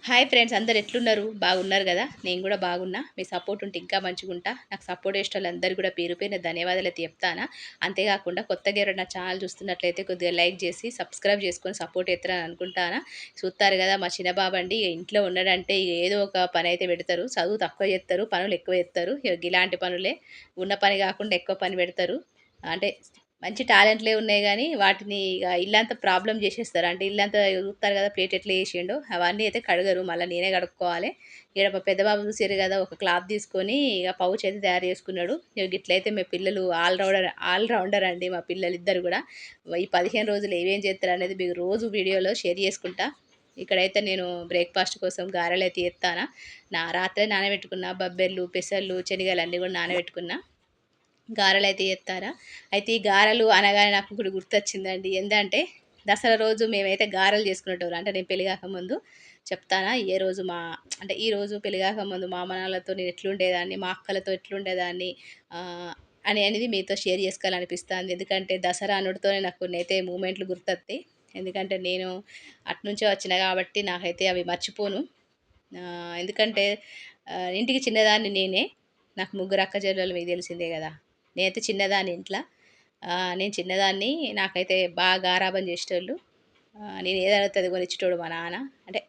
Hi friends, అందరు ఎట్లున్నారు? బాగున్నారు కదా? నేను కూడా బాగున్నా. మీ సపోర్ట్ ఉంటే ఇంకా మంచిగుంటా. నాకు సపోర్ట్ చేసే వాళ్ళందరూ కూడా పేరు పేరున ధన్యవాదాలు అయితే చెప్తానా. అంతేకాకుండా కొత్తగా ఎవరైనా నా ఛానల్ చూస్తున్నట్లయితే కొద్దిగా లైక్ చేసి సబ్స్క్రైబ్ చేసుకొని సపోర్ట్ చేస్తారని అనుకుంటానా. చూస్తారు కదా మా చిన్న బాబండి ఇంట్లో ఉన్నాడంటే ఇక ఏదో ఒక పని అయితే పెడతారు. చదువు తక్కువ చేస్తారు, పనులు ఎక్కువ చేస్తారు. ఇక ఇలాంటి పనులే ఉన్న పని కాకుండా ఎక్కువ పని పెడతారు. అంటే మంచి టాలెంట్లే ఉన్నాయి గానీ, వాటిని ఇగ ఇల్లంతా ప్రాబ్లమ్ జేసేస్తారు. అంటే ఇల్లంతా చూస్తారు గదా! ప్లేట్ ఎట్లా ఏసిండో, అవన్నీ అయితే కడగరు. మళ్ళా నేనే కడుక్కోవాలి. ఈడ మా పెద్ద బాబు చూసిర్రు గదా! ఒక క్లాత్ తీసుకొని ఇగ పౌచ్ అయితే తయారు చేసుకున్నాడు. ఇగ గిట్లయితే మీ పిల్లలు ఆల్ రౌండర్ అండి మా పిల్లలిద్దరు గూడా. ఈ 15 రోజులు ఏమేం చేస్తారనేది మీకు రోజు వీడియోలో షేర్ చేసుకుంటా. ఇక్కడైతే నేను బ్రేక్‌ఫాస్ట్ కోసం గారెలైతే ఎత్తానా. రాత్రే నానబెట్టుకున్న బబ్బెర్లు, పెసర్లు, శనగలు అన్నీ గూడా నానబెట్టుకున్నా. గారెలైతే చేత్తారా? అయితే ఈ గారెలు అనగానే నాకు ఒకటి గుర్తొచ్చిందండి. ఏందంటే, దసరా రోజు మేమైతే గారెలు చేసుకునేటోళ్ళం. అంటే నేను పెళ్లి కాకముందు చెప్తానా? అంటే ఈరోజు పెళ్లి కాకముందు మా అమ్మ నాన్నలతో నేను ఎట్లుండేదాన్ని, మా అక్కలతో ఎట్లుండేదాన్ని అనేది మీతో షేర్ చేసుకోవాలనిపిస్తాంది. ఎందుకంటే దసరా అనుడితోనే నాకు కొన్నైతే మూమెంట్లు గుర్తొత్తయి. ఎందుకంటే నేను అటునుంచే వచ్చిన కాబట్టి నాకైతే అవి మర్చిపోను. ఎందుకంటే ఇంటికి చిన్నదాన్ని నేనే. నాకు ముగ్గురు అక్క చెల్లెలు మీకు తెలిసిందే గదా! నేనైతే చిన్నదాన్ని ఇంట్ల. నేను చిన్నదాన్ని. నాకైతే బాగా గారాబం చేసేటోళ్ళు. నేను ఏది అడిగితే అది కొనిచ్చేటోడు మా నాన్న. అంటే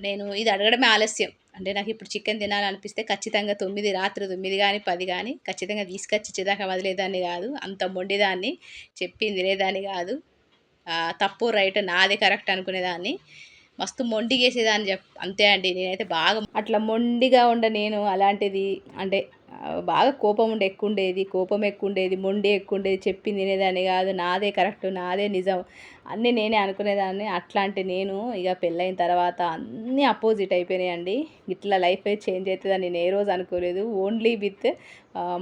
నేను ఇది అడగడమే ఆలస్యం. అంటే నాకిప్పుడు చికెన్ తినాలనిపిస్తే ఖచ్చితంగా 9 రాత్రి 9 గాని, 10 గాని ఖచ్చితంగా తీసుకొచ్చి ఇచ్చేదాకా వదిలేదాన్ని గాదు. అంత మొండిదాన్ని. చెప్పింది వినేదాన్ని గాదు. తప్పు, రైట్ నాదే కరెక్ట్ అనుకునేదాన్ని. మస్తు మొండిగేసేదాన్ని అంతే అండి. నేనైతే బాగా అట్లా మొండిగా నేను అలాంటిది. అంటే బాగా కోపం ఎక్కువుండేది. కోపం ఎక్కువుండేది. మొండి ఎక్కువుండేది. చెప్పింది వినేదాన్ని కాదు. నాదే కరెక్ట్, నాదే నిజం అన్నీ నేనే అనుకునేదాన్ని. అట్లాంటి నేను ఇక పెళ్ళైన తర్వాత అన్నీ అపోజిట్ అయిపోయినాయండి. ఇట్లా లైఫ్ చేంజ్ అవుతుందని నేను ఏ రోజు అనుకోలేదు. ఓన్లీ విత్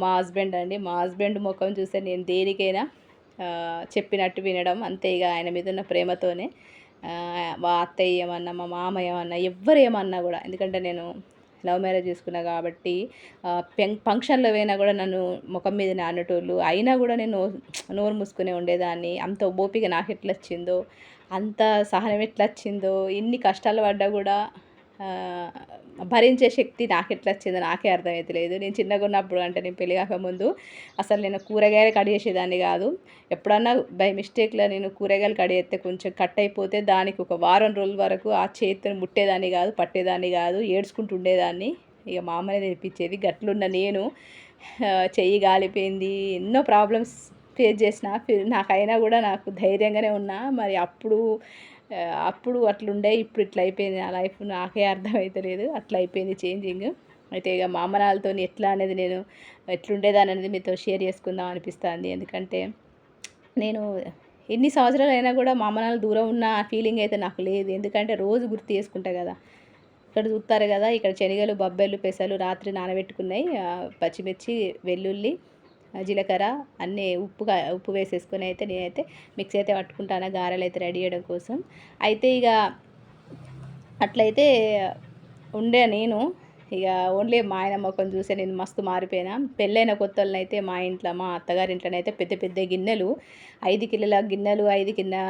మా హస్బెండ్ అండి. మా హస్బెండ్ ముఖం చూస్తే నేను దేనికైనా చెప్పినట్టు వినడం అంతే. ఇక ఆయన మీద ఉన్న ప్రేమతోనే మా అత్తయ్య ఏమన్నా, మా మామ ఏమన్నా, ఎవ్వరు ఏమన్నా కూడా, ఎందుకంటే నేను లవ్ మ్యారేజ్ చేసుకున్నా కాబట్టి ఫంక్షన్లో పోయినా కూడా నన్ను ముఖం మీదనే అనేటోళ్ళు. అయినా కూడా నేను నోరు మూసుకునే ఉండేదాన్ని. అంత ఓపిక నాకు ఎట్లా వచ్చిందో, అంత సహనం ఎట్లా వచ్చిందో, ఇన్ని కష్టాలు పడ్డా కూడా భరించే శక్తి నాకెట్లా వచ్చిందో నాకే అర్థమవుతలేదు. నేను చిన్నగా ఉన్నప్పుడు, అంటే నేను పెళ్లి కాకముందు అసలు నేను కూరగాయలు కట్ చేసేదాన్ని కాదు. ఎప్పుడన్నా బై మిస్టేక్‌లో నేను కూరగాయలు కట్ చేస్తే కొంచెం కట్ అయిపోతే దానికి ఒక వారం రోజుల వరకు ఆ చేతితోని ముట్టేదాన్ని కాదు, పట్టేదాన్ని కాదు. ఏడ్చుకుంటూ ఉండేదాన్ని. ఇక మా అమ్మనే తెప్పించేది. గట్లున్న నేను చెయ్యి కాలిపోయింది. ఎన్నో ప్రాబ్లమ్స్ ఫేస్ చేసిన. నాకైనా కూడా నాకు ధైర్యంగానే ఉన్నా. మరి అప్పుడు అట్లుండే, ఇప్పుడు ఇట్లా అయిపోయింది నా లైఫ్. నాకే అర్థమైతలేదు. అట్లా అయిపోయింది చేంజింగ్. అయితే ఇక మా అమ్మ నాన్నలతోని ఎట్లా అనేది నేను ఎట్లుండేదాన్ని అనేది మీతో షేర్ చేసుకుందాం అనిపిస్తుంది. ఎందుకంటే నేను ఎన్ని సంవత్సరాలైనా కూడా మా అమ్మ నాన్నలు దూరం ఉన్న ఫీలింగ్ అయితే నాకు లేదు. ఎందుకంటే రోజు గుర్తు చేసుకుంటా కదా. ఇక్కడ చూస్తారు కదా, ఇక్కడ శనగలు, బబ్బెర్లు, పెసలు రాత్రి నానబెట్టుకున్నాయి. పచ్చిమిర్చి, వెల్లుల్లి, జీలకర్ర అన్నీ ఉప్పు వేసేసుకొని అయితే నేనైతే మిక్సీ అయితే పట్టుకుంటాను గారెలు అయితే రెడీ చేయడం కోసం. అయితే ఇక అట్లయితే ఉండే నేను ఇక ఓన్లీ మా ఆయన ముఖం చూసే నేను మస్తు మారిపోయినా. పెళ్ళైన కొత్తల్లో అయితే మా ఇంట్లో, మా అత్తగారింట్లోనైతే పెద్ద పెద్ద గిన్నెలు, 5 కిలోల గిన్నెలు, 5 కిలో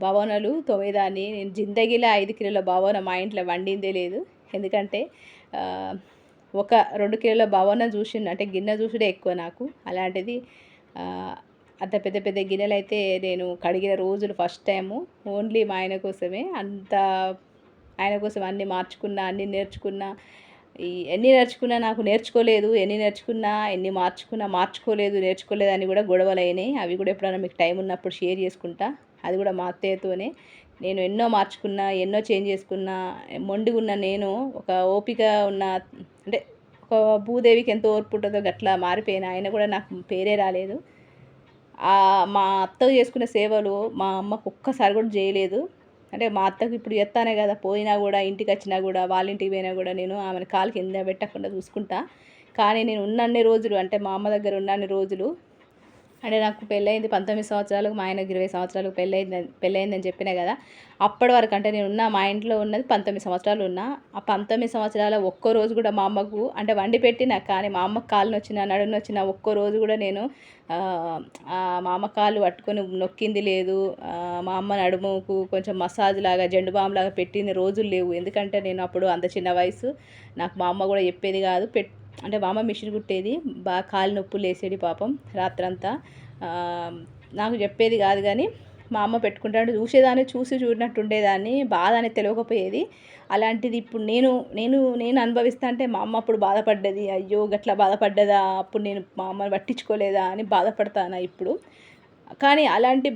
బగోనీలు తోమేదాన్ని. నేను జిందగీలో 5 కిలోల బగోని మా ఇంట్లో వండిందే లేదు. ఎందుకంటే ఒక 2 కిలోల బగోని చూసిండు అంటే గిన్నె చూసుడే ఎక్కువ నాకు. అలాంటిది అంత పెద్ద పెద్ద గిన్నెలు అయితే నేను కడిగిన రోజులు ఫస్ట్ టైము ఓన్లీ మా ఆయన కోసమే. ఆయన కోసం అన్నీ మార్చుకున్నా, అన్నీ నేర్చుకున్నా. ఎన్ని నేర్చుకున్నా నాకు నేర్చుకోలేదు, ఎన్ని నేర్చుకున్నా, ఎన్ని నేర్చుకోలేదు అని కూడా గొడవలైనాయి. అవి కూడా ఎప్పుడైనా మీకు టైం ఉన్నప్పుడు షేర్ చేసుకుంటా. అది కూడా మా అత్తయ్యతోనే. నేను ఎన్నో మార్చుకున్నా, ఎన్నో చేంజ్ చేసుకున్నా. మొండిగా ఉన్న నేను ఒక ఓపిక ఉన్న, అంటే ఒక భూదేవికి ఎంత ఓర్పు ఉంటుందో గట్లా మారిపోయినా. ఆయన కూడా నాకు పేరే రాలేదు. మా అత్తకు చేసుకునే సేవలు మా అమ్మకు ఒక్కసారి కూడా చేయలేదు. అంటే మా అత్తకు ఇప్పుడు చెప్తానే కదా, పోయినా కూడా ఇంటికి వచ్చినా కూడా, వాళ్ళ ఇంటికి పోయినా కూడా నేను ఆమెను కాలు కింద పెట్టకుండా చూసుకుంటా. కానీ నేను ఉన్నన్ని రోజులు, అంటే మా అమ్మ దగ్గర ఉన్నన్ని రోజులు అంటే నాకు పెళ్ళయింది 19 సంవత్సరాలకు, మా ఆయనకు 20 సంవత్సరాలకు పెళ్ళయిందని చెప్పినా కదా. అప్పటి వరకు అంటే నేనున్న మా ఇంట్లో ఉన్నది 19 సంవత్సరాలు ఉన్నా. ఆ 19 సంవత్సరాల ఒక్క రోజు కూడా మా అమ్మకు అంటే వండి పెట్టినా, కానీ మా అమ్మకు కాలు నొచ్చినా, నడుము నొచ్చినా ఒక్క రోజు కూడా నేను మా అమ్మ కాళ్ళు పట్టుకొని నొక్కింది లేదు. మా అమ్మ నడుముకు కొంచెం మసాజ్ లాగా, జెండు బామ్ లాగా పెట్టిన రోజులు లేవు. ఎందుకంటే నేను అప్పుడు అంత చిన్న వయసు. నాకు మా అమ్మ కూడా చెప్పేది కాదు. అంటే మా అమ్మ మిషన్ కుట్టేది, బాగా కాలు నొప్పులు లేసేది పాపం రాత్రంతా. నాకు చెప్పేది కాదు, కానీ మా అమ్మ పెట్టుకుంటాడు చూసేదాన్ని, చూసి చూడనట్టు ఉండేదాన్ని, బాధ అనేది తెలియకపోయేది. అలాంటిది ఇప్పుడు నేను నేను నేను అనుభవిస్తా అంటే మా అమ్మ అప్పుడు బాధపడ్డది, అయ్యో గట్లా బాధపడ్డదా, అప్పుడు నేను మా అమ్మని పట్టించుకోలేదా అని బాధపడతాను ఇప్పుడు. కానీ అలాంటి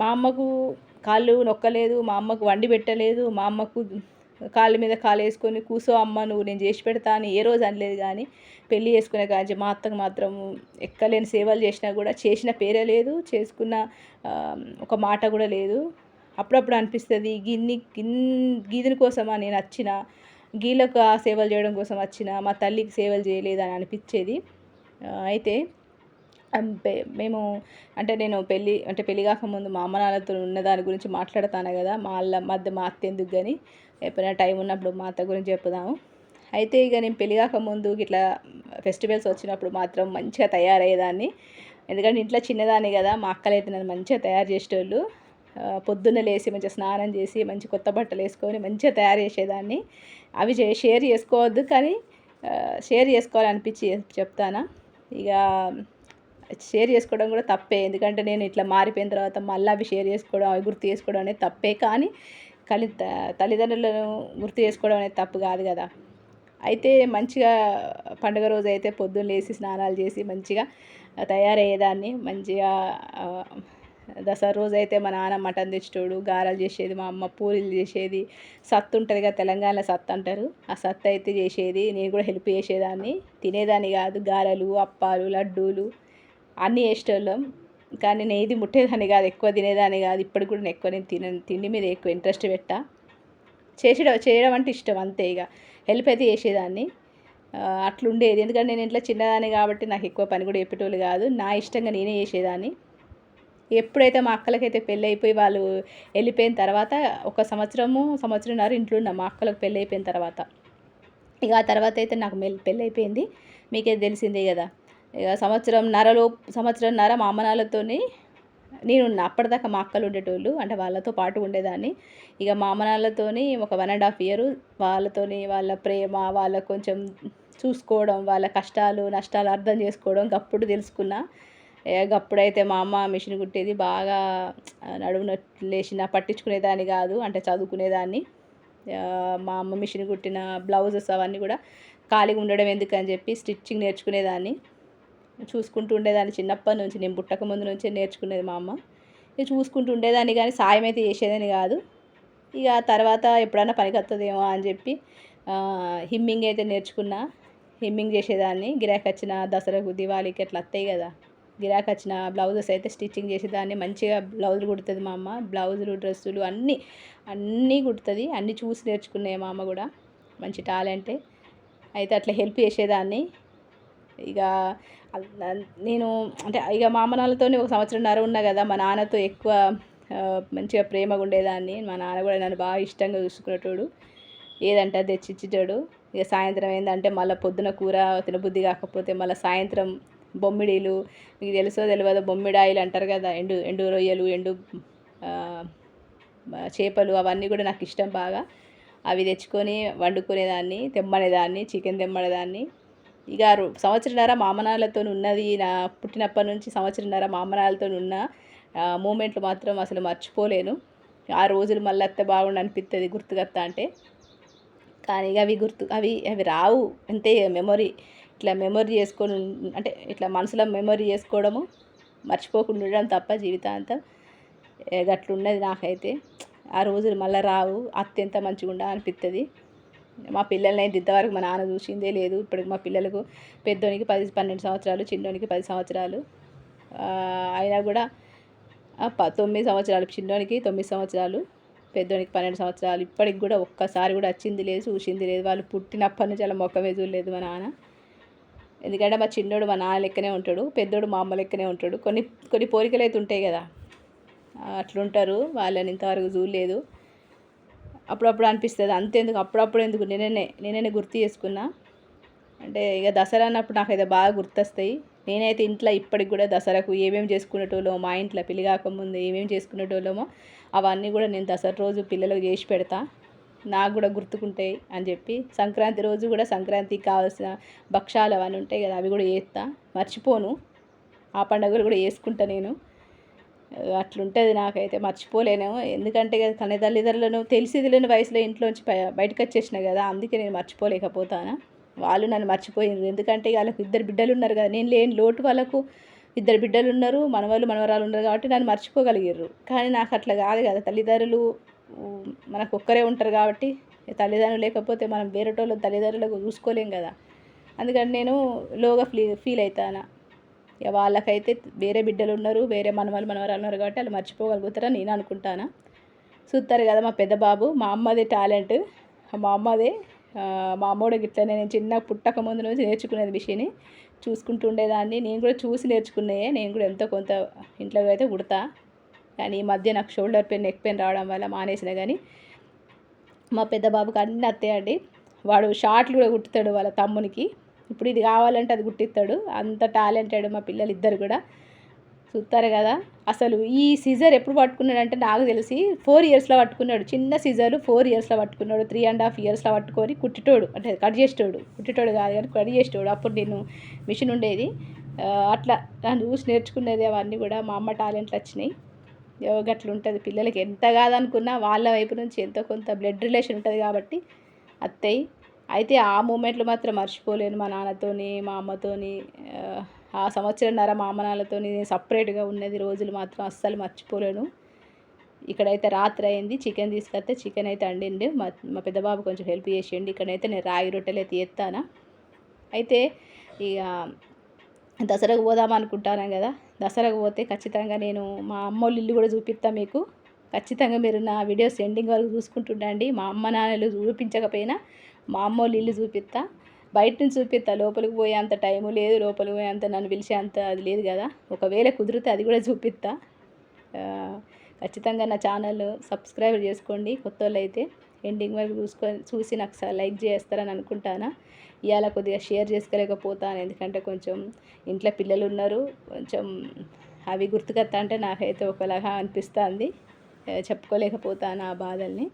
మా అమ్మకు కాళ్ళు నొక్కలేదు, మా అమ్మకు వండి పెట్టలేదు, మా అమ్మకు కాళ్ళ మీద కాలు వేసుకొని కూసో అమ్మ నువ్వు నేను చేసి పెడతా అని ఏ రోజు అనలేదు. కానీ పెళ్ళి చేసుకునే కాంచి మా అత్తకు మాత్రం ఎక్కలేని సేవలు చేసినా కూడా చేసిన పేరే లేదు, చేసుకున్న ఒక మాట కూడా లేదు. అప్పుడప్పుడు అనిపిస్తుంది గీదిని కోసమా నేను వచ్చిన, గీళ్ళకు ఆ సేవలు చేయడం కోసం వచ్చిన, మా తల్లికి సేవలు చేయలేదని అనిపించేది. అయితే మేము అంటే నేను పెళ్ళి కాకముందు మా అమ్మ నాన్నతో ఉన్న దాని గురించి మాట్లాడతాను కదా. మా అత్త ఎందుకు కానీ ఎప్పుడైనా టైం ఉన్నప్పుడు మా అత్త గురించి చెప్పుదాము. అయితే ఇక నేను పెళ్ళి కాకముందు ఇట్లా ఫెస్టివల్స్ వచ్చినప్పుడు మాత్రం మంచిగా తయారయ్యేదాన్ని. ఎందుకంటే ఇంట్లో చిన్నదాన్ని కదా, మా అక్కలు అయితే నన్ను మంచిగా తయారు చేసేటోళ్ళు. పొద్దున్నే లేచి మంచిగా స్నానం చేసి మంచి కొత్త బట్టలు వేసుకొని మంచిగా తయారు చేసేదాన్ని. అవి షేర్ చేసుకోవద్దు, కానీ షేర్ చేసుకోవాలనిపించి చెప్తాను. ఇక షేర్ చేసుకోవడం కూడా తప్పే, ఎందుకంటే నేను ఇట్లా మారిపోయిన తర్వాత మళ్ళీ అవి షేర్ చేసుకోవడం, అవి గుర్తు చేసుకోవడం అనేది తప్పే. కానీ తల్లిదండ్రులను గుర్తు చేసుకోవడం అనేది తప్పు కాదు కదా. అయితే మంచిగా పండుగ రోజు అయితే పొద్దున్న లేచి స్నానాలు చేసి మంచిగా తయారయ్యేదాన్ని. మంచిగా దసరా రోజు అయితే మా నాన్న మటన్ తెచ్చేటోడు, గారెలు చేసేది, మా అమ్మ పూరీలు చేసేది, సత్తు ఉంటుంది కదా తెలంగాణలో సత్తు అంటారు, ఆ సత్తు అయితే చేసేది. నేను కూడా హెల్ప్ చేసేదాన్ని, తినేదాన్ని కాదు. గారెలు, అప్పాలు, లడ్డూలు అన్నీ చేసేటోళ్ళం. కానీ నేను ఏది ముట్టేదాన్ని కాదు, ఎక్కువ తినేదాన్ని కాదు. ఇప్పటికి కూడా నేను ఎక్కువ తిండి మీద ఎక్కువ ఇంట్రెస్ట్ పెట్టా. చేయడం అంటే ఇష్టం అంతే. ఇక హెల్ప్ అయితే చేసేదాన్ని, అట్లుండేది. ఎందుకంటే నేను ఇంట్లో చిన్నదాన్ని కాబట్టి నాకు ఎక్కువ పని కూడా చెప్పేటోళ్ళు కాదు, నా ఇష్టంగా నేనే చేసేదాన్ని. ఎప్పుడైతే మా అక్కలకైతే పెళ్ళి అయిపోయి వాళ్ళు వెళ్ళిపోయిన తర్వాత ఒక సంవత్సరంన్నర ఇంట్లో ఉన్నా మా అక్కలకు పెళ్ళి అయిపోయిన తర్వాత. ఇక ఆ తర్వాత అయితే నాకు పెళ్ళి అయిపోయింది, మీకే తెలిసిందే కదా. ఇక సంవత్సరంన్నర మా అమ్మ నాన్నలతోని నేనున్నా. అప్పటిదాకా మా అక్కలు ఉండేటోళ్ళు, అంటే వాళ్ళతో పాటు ఉండేదాన్ని. ఇక మా అమ్మ నాన్నలతోని ఒక 1.5 year వాళ్ళతోని, వాళ్ళ ప్రేమ, వాళ్ళ కొంచెం చూసుకోవడం, వాళ్ళ కష్టాలు నష్టాలు అర్థం చేసుకోవడం గప్పుడు తెలుసుకున్నా. గప్పుడైతే మా అమ్మ మిషన్ కుట్టేది, బాగా నడుము లేచినా పట్టించుకునేదాన్ని కాదు, అంటే చదువుకునేదాన్ని. మా అమ్మ మిషన్ కుట్టిన బ్లౌజెస్ అవన్నీ కూడా ఖాళీగా ఉండడం ఎందుకని చెప్పి స్టిచ్చింగ్ నేర్చుకునేదాన్ని, చూసుకుంటూ ఉండేదాన్ని. చిన్నప్పటి నుంచి, నేను పుట్టక ముందు నుంచే నేర్చుకునేది మా అమ్మ. ఇక చూసుకుంటూ ఉండేదాన్ని, కానీ సాయం అయితే చేసేదాన్ని కాదు. ఇక తర్వాత ఎప్పుడన్నా పనికి వస్తుందేమో అని చెప్పి హిమ్మింగ్ అయితే నేర్చుకున్నా. హిమ్మింగ్ చేసేదాన్ని. గిరాకీ వచ్చిన దసరాకు, దివాళీకి అట్లా వస్తాయి కదా, గిరాకీ వచ్చిన బ్లౌజెస్ అయితే స్టిచ్చింగ్ చేసేదాన్ని. మంచిగా బ్లౌజులు కుడుతుంది మా అమ్మ, బ్లౌజులు, డ్రెస్సులు అన్నీ కుడుతుంది. అన్నీ చూసి నేర్చుకున్నాయి మా అమ్మ కూడా, మంచి టాలెంటే. అయితే అట్లా హెల్ప్ చేసేదాన్ని. ఇక నేను అంటే ఇక మా అమ్మ నాన్నలతోనే ఒక సంవత్సరంన్నర ఉన్నా కదా. మా నాన్నతో ఎక్కువ మంచిగా ప్రేమగా ఉండేదాన్ని. మా నాన్న కూడా నన్ను బాగా ఇష్టంగా చూసుకునేటోడు, ఏదంటే అది తెచ్చిచ్చేటోడు. ఇక సాయంత్రం ఏంటంటే మళ్ళీ పొద్దున కూర తినబుద్ధి కాకపోతే మళ్ళీ సాయంత్రం బొమ్మిడీలు, మీకు తెలుసో తెలియదో బొమ్మిడాయిలు అంటారు కదా, ఎండు రొయ్యలు, ఎండు చేపలు, అవన్నీ కూడా నాకు ఇష్టం బాగా. అవి తెచ్చుకొని వండుకునేదాన్ని, తెమ్మనేదాన్ని, చికెన్ తెమ్మనేదాన్ని. ఇక సంవత్సరంన్నర మా అమ్మ నాన్నలతో ఉన్నది, నా పుట్టినప్పటి నుంచి సంవత్సరంన్నర మా అమ్మ నాన్నలతో ఉన్న మూమెంట్లు మాత్రం అసలు మర్చిపోలేను. ఆ రోజులు మళ్ళీ అత్తే బాగుండు అనిపిస్తుంది గుర్తుకొస్తా అంటే. కానీ అవి రావు అంతే. మెమొరీ ఇట్లా మెమొరీ చేసుకొని, అంటే ఇట్లా మనసులో మెమొరీ చేసుకోవడము, మర్చిపోకుండా ఉండడం తప్ప జీవితాంతం. గట్లున్నది నాకైతే. ఆ రోజులు మళ్ళీ రావు. అత్త మంచిగా ఉండా అనిపిస్తుంది. మా పిల్లల్ని అయితే ఇంతవరకు మా నాన్న చూసిందే లేదు. ఇప్పటికి మా పిల్లలకు పెద్దోనికి 12 సంవత్సరాలు, చిన్నోనికి 10 సంవత్సరాలు. అయినా కూడా 9 సంవత్సరాలు చిన్నోనికి, 9 సంవత్సరాలు పెద్దోనికి, 12 సంవత్సరాలు. ఇప్పటికి కూడా ఒక్కసారి కూడా వచ్చింది లేదు, చూసింది లేదు. వాళ్ళు పుట్టినప్పటి నుంచి అలా మొక్కమే చూడలేదు మా నాన్న. ఎందుకంటే మా చిన్నోడు మా నాన్న లెక్కనే ఉంటాడు, పెద్దోడు మా అమ్మ లెక్కనే ఉంటాడు. కొన్ని కొన్ని పోలికలు అయితే ఉంటాయి కదా, అట్లుంటారు. వాళ్ళని ఇంతవరకు చూడలేదు. అప్పుడప్పుడు అనిపిస్తుంది అంతేందుకు అప్పుడప్పుడు ఎందుకు నేనే గుర్తు చేసుకున్నా. అంటే ఇక దసరా అన్నప్పుడు నాకైతే బాగా గుర్తొస్తాయి. నేనైతే ఇంట్లో ఇప్పటికి కూడా దసరాకు ఏమేమి చేసుకునేటోళ్ళమో, మా ఇంట్లో పెళ్లి కాకముందు ఏమేమి చేసుకునేటోళ్ళమో అవన్నీ కూడా నేను దసరా రోజు పిల్లలకు చేసి పెడతా. నాకు కూడా గుర్తుకుంటాయి అని చెప్పి సంక్రాంతి రోజు కూడా సంక్రాంతికి కావాల్సిన భక్షాలు అవన్నీ ఉంటాయి కదా, అవి కూడా చేస్తా, మర్చిపోను. ఆ పండుగలు కూడా చేసుకుంటా నేను. అట్లుంటుంది నాకైతే, మర్చిపోలేను. ఎందుకంటే తన తల్లిదండ్రులను తెలిసి తెలియని వయసులో ఇంట్లోంచి బయటకు వచ్చేసిన కదా, అందుకే నేను మర్చిపోలేకపోతాను. వాళ్ళు నన్ను మర్చిపోయినారు. ఎందుకంటే వాళ్ళకు 2 బిడ్డలు ఉన్నారు కదా, నేను లేని లోటు వాళ్ళకు 2 బిడ్డలు ఉన్నారు, మనవాళ్ళు మనవరాలు ఉన్నారు కాబట్టి నన్ను మర్చిపోగలిగారు. కానీ నాకు అట్లా కాదు కదా, తల్లిదండ్రులు మనకు ఒక్కరే ఉంటారు కాబట్టి తల్లిదండ్రులు లేకపోతే మనం వేరేటోళ్ళ తల్లిదండ్రులకు చూసుకోలేం కదా. అందుకని నేను లోగా ఫీల్ అవుతాను. ఇక వాళ్ళకైతే వేరే బిడ్డలు ఉన్నారు, వేరే మనవాళ్ళు మనవరాలు ఉన్నారు కాబట్టి వాళ్ళు మర్చిపోగలుగుతారని నేను అనుకుంటాను. చూస్తారు కదా మా పెద్ద బాబు, మా అమ్మది టాలెంట్, మా అమ్మదే. మా అమ్మోడు ఇట్లనే నేను చిన్న పుట్టక ముందు నుంచి నేర్చుకునేది మిషన్ చూసుకుంటూ ఉండేదాన్ని. నేను కూడా చూసి నేర్చుకున్నాయే. నేను కూడా ఎంతో కొంత ఇంట్లో అయితే కుడతా. కానీ ఈ మధ్య నాకు షోల్డర్ పెయిన్, నెక్ పెయిన్ రావడం వల్ల మానేసిన. కానీ మా పెద్ద బాబుకి అన్నీ వస్తాయండి. వాడు షార్ట్లు కూడా కుట్టుతాడు వాళ్ళ తమ్మునికి. ఇప్పుడు ఇది కావాలంటే అది కుట్టిస్తాడు, అంత టాలెంటెడ్ మా పిల్లలు ఇద్దరు కూడా. చూస్తారు కదా, అసలు ఈ సీజర్ ఎప్పుడు పట్టుకున్నాడంటే నాకు తెలిసి 4 ఇయర్స్లో పట్టుకున్నాడు. చిన్న సీజర్ 4 ఇయర్స్లో పట్టుకున్నాడు. 3.5 ఇయర్స్లో పట్టుకొని కుట్టిటోడు, అంటే కట్ చేసేటోడు, కుట్టిటోడు కాదు కానీ కట్ చేసేటోడు. అప్పుడు నేను మిషన్ ఉండేది, అట్లా నన్ను చూసి నేర్చుకునేది. అవన్నీ కూడా మా అమ్మ టాలెంట్లు వచ్చినాయి. గట్ల ఉంటుంది పిల్లలకి. ఎంత కాదనుకున్నా వాళ్ళ వైపు నుంచి ఎంతో కొంత బ్లడ్ రిలేషన్ ఉంటుంది కాబట్టి అత్తయ్య. అయితే ఆ మూమెంట్లు మాత్రం మర్చిపోలేను. మా నాన్నతోని, మా అమ్మతోని, ఆ సంవత్సరంన్నర మా అమ్మ నాన్నతోని సపరేట్గా ఉన్నది రోజులు మాత్రం అస్సలు మర్చిపోలేను. ఇక్కడైతే రాత్రి అయింది, చికెన్ తీసుకొస్తే చికెన్ అయితే వండిండు. మా పెద్ద బాబు కొంచెం హెల్ప్ చేసిండు. ఇక్కడైతే నేను రాగి రొట్టెలు అయితే ఎత్తాను. అయితే ఇక దసరాకు పోదాం అనుకుంటాను కదా, దసరాకు పోతే ఖచ్చితంగా నేను మా అమ్మోళ్ళ ఇల్లు కూడా చూపిస్తాను మీకు. ఖచ్చితంగా మీరు నా వీడియోస్ ఎండింగ్ వరకు చూసుకుంటుండండి. మా అమ్మ నాన్నలు చూపించకపోయినా మా అమ్మోళ్ళ ఇల్లు చూపిస్తా. బయట నుంచి చూపిస్తా, లోపలికి పోయే అంత టైము లేదు, లోపలికి పోయే అంత నన్ను పిలిచే అంత అది లేదు కదా. ఒకవేళ కుదిరితే అది కూడా చూపిస్తా. ఖచ్చితంగా నా ఛానల్ సబ్స్క్రైబ్ చేసుకోండి కొత్త వాళ్ళు అయితే. ఎండింగ్ వరకు చూసి నాకు లైక్ చేస్తారని అనుకుంటాను. ఇవాళ కొద్దిగా షేర్ చేసుకోలేకపోతాను, ఎందుకంటే కొంచెం ఇంట్లో పిల్లలు ఉన్నారు. కొంచెం అవి గుర్తుకొస్తా అంటే నాకైతే ఒకలాగా అనిపిస్తుంది. చెప్పుకోలేకపోతాను ఆ బాధల్ని,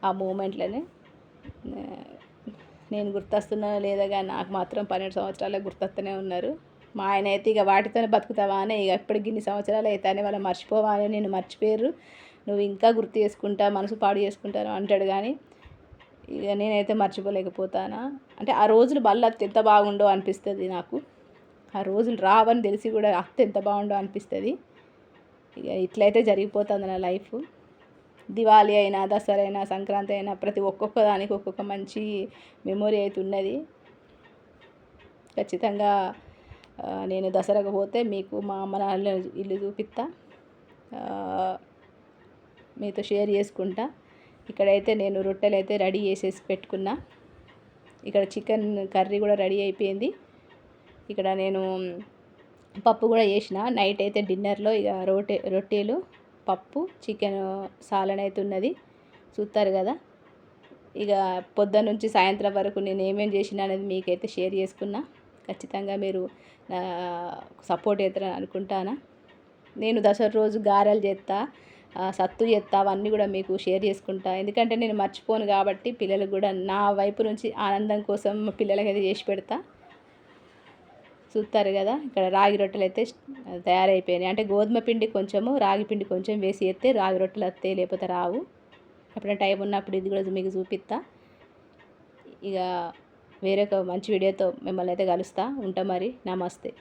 ఆ మూమెంట్లని. నేను గుర్తొస్తున్నా లేదా కానీ నాకు మాత్రం 12 సంవత్సరాలకు గుర్తొస్తూనే ఉన్నారు. మా ఆయన అయితే ఇక వాటితోనే బతుకుతావా అని, ఇక ఎప్పటికి ఇన్ని సంవత్సరాలు అవుతానే వాళ్ళు మర్చిపోవాలి, నేను మర్చిపోయారు, నువ్వు ఇంకా గుర్తు చేసుకుంటా, మనసు పాడు చేసుకుంటాను అంటాడు. కానీ ఇక నేనైతే మర్చిపోలేకపోతాను. అంటే ఆ రోజులు మళ్ళీ ఎంత బాగుండో అనిపిస్తుంది నాకు. ఆ రోజులు రావని తెలిసి కూడా ఎంత బాగుండో అనిపిస్తుంది. ఇక ఇట్లయితే జరిగిపోతుంది నా లైఫ్. దివాళీ అయినా, దసరా అయినా, సంక్రాంతి అయినా ప్రతి ఒక్కొక్క దానికి ఒక్కొక్క మంచి మెమొరీ అయితే ఉన్నది. ఖచ్చితంగా నేను దసరాకు పోతే మీకు మా అమ్మ నాన్న ఇల్లు చూపిస్తా, మీతో షేర్ చేసుకుంటా. ఇక్కడైతే నేను రొట్టెలు అయితే రెడీ చేసేసి పెట్టుకున్నా. ఇక్కడ చికెన్ కర్రీ కూడా రెడీ అయిపోయింది. ఇక్కడ నేను పప్పు కూడా చేసిన. నైట్ అయితే డిన్నర్లో ఇక రొట్టెలు, పప్పు, చికెన్ సాలన్ అయితే ఉన్నది. చూస్తారు కదా, ఇక పొద్దున్న నుంచి సాయంత్రం వరకు నేను ఏమేమి చేసిన అనేది మీకైతే షేర్ చేసుకున్నా. ఖచ్చితంగా మీరు సపోర్ట్ అవుతారని అనుకుంటాను. నేను దసరా రోజు గారెలు చేస్తా, సత్తు చేస్తా, అవన్నీ కూడా మీకు షేర్ చేసుకుంటా. ఎందుకంటే నేను మర్చిపోను కాబట్టి పిల్లలకు కూడా నా వైపు నుంచి ఆనందం కోసం మా పిల్లలకి అయితే చేసి పెడతా. చూస్తారు కదా, ఇక్కడ రాగి రొట్టెలు అయితే తయారైపోయినాయి. అంటే గోధుమ పిండి కొంచెము, రాగి పిండి కొంచెం వేసి చేస్తే రాగి రొట్టెలు వస్తాయి, లేకపోతే రావు. ఎప్పుడైనా టైం ఉన్నప్పుడు ఇది కూడా మీకు చూపిస్తా. ఇక వేరొక మంచి వీడియోతో మిమ్మల్ని అయితే కలుస్తా. ఉంటా మరి. నమస్తే.